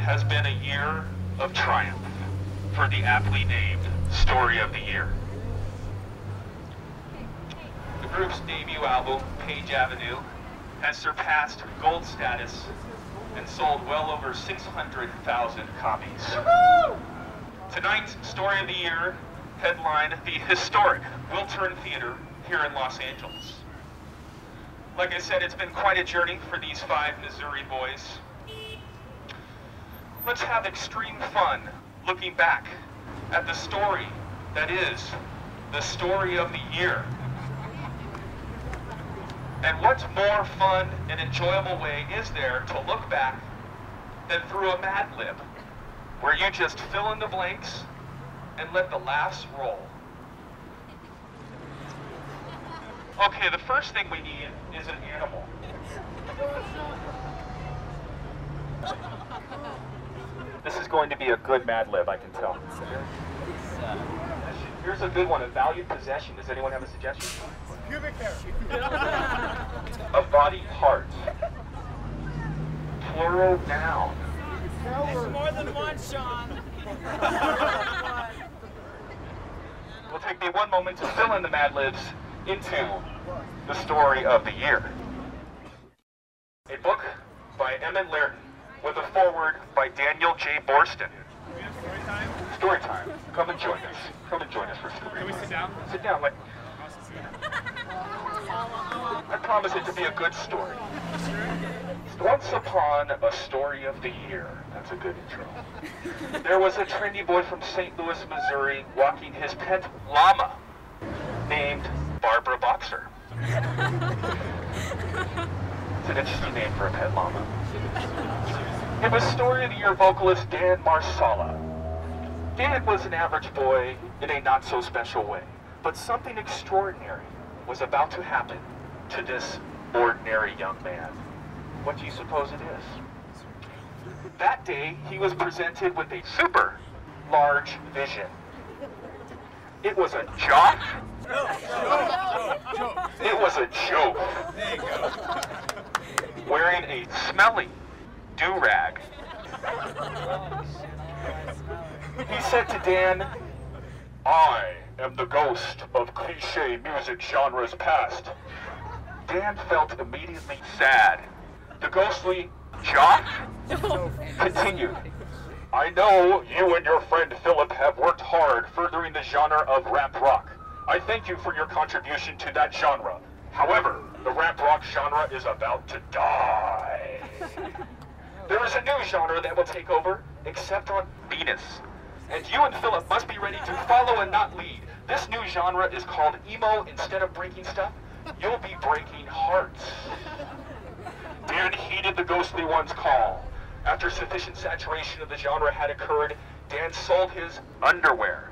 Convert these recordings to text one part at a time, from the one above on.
has been a year of triumph for the aptly named Story of the Year. The group's debut album, Page Avenue, has surpassed gold status and sold well over 600,000 copies. Tonight's Story of the Year headlined the historic Wiltern Theater here in Los Angeles. Like I said, it's been quite a journey for these 5 Missouri boys. Let's have extreme fun looking back at the story that is the story of the year. And what more fun and enjoyable way is there to look back than through a Mad Lib, where you just fill in the blanks and let the laughs roll. Okay, the first thing we need is an animal. This is going to be a good Mad Lib, I can tell. Here's a good one, a valued possession. Does anyone have a suggestion? Pubic hair. A body part. Plural noun. It's more than one, Sean. We'll take the one moment to fill in the Mad Libs into the story of the year. A book by Emmett Lairton with a foreword by Daniel J. Borston. We have story time? Story time. Come and join us. Come and join us for story. Can we sit down? Sit down. I promise it to be a good story. Once upon a story of the year. That's a good intro. There was a trendy boy from St. Louis, Missouri, walking his pet llama, named Barbara Boxer. It's an interesting name for a pet llama. It was Story of the Year vocalist Dan Marsala. Dan was an average boy in a not-so-special way, but something extraordinary was about to happen to this ordinary young man. What do you suppose it is? That day, he was presented with a super large vision. It was a joke. It was a joke. There you go. Wearing a smelly do-rag. He said to Dan, "I am the ghost of cliché music genres past." Dan felt immediately sad. The ghostly jock continued, "I know you and your friend Philip have worked hard furthering the genre of rap rock. I thank you for your contribution to that genre. However, the rap rock genre is about to die. There is a new genre that will take over, except on Venus. And you and Philip must be ready to follow and not lead. This new genre is called emo. Instead of breaking stuff, you'll be breaking hearts." Dan heeded the ghostly one's call. After sufficient saturation of the genre had occurred, Dan sold his underwear,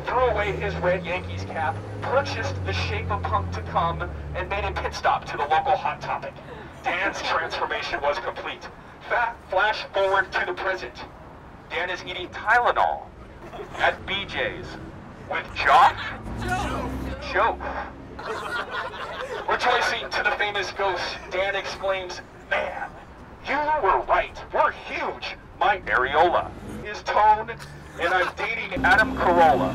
threw away his red Yankees cap, purchased the Shape of Punk to come, and made a pit stop to the local Hot Topic. Dan's transformation was complete. Flash forward to the present. Dan is eating Tylenol at BJ's with Jock Joke. Rejoicing to the famous ghost, Dan exclaims, "Man, you were right. We're huge. My areola is toned, and I'm dating Adam Carolla.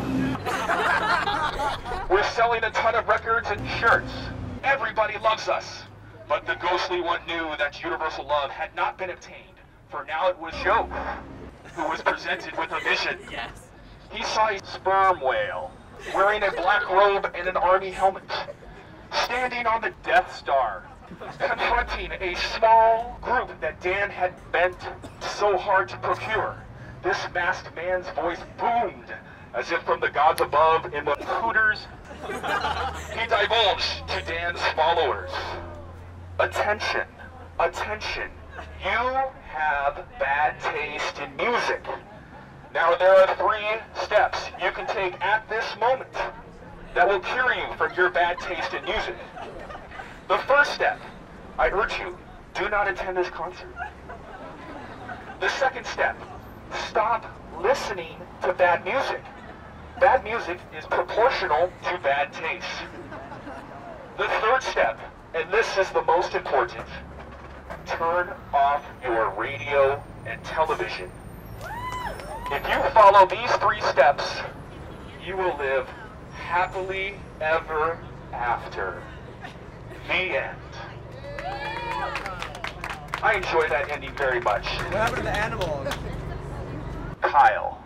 We're selling a ton of records and shirts. Everybody loves us." But the ghostly one knew that universal love had not been obtained, for now it was Joe who was presented with a vision. Yes. He saw a sperm whale wearing a black robe and an army helmet, standing on the Death Star, confronting a small group that Dan had bent so hard to procure. This masked man's voice boomed as if from the gods above in the Hooters. He divulged to Dan's followers, "Attention, attention, you have bad taste in music. Now there are 3 steps you can take at this moment that will cure you from your bad taste in music. The first step, I urge you, do not attend this concert. The second step, stop listening to bad music. Bad music is proportional to bad taste. The third step, and this is the most important, turn off your radio and television. If you follow these 3 steps, you will live happily ever after. The end. I enjoy that ending very much. What happened to the animal? Kyle.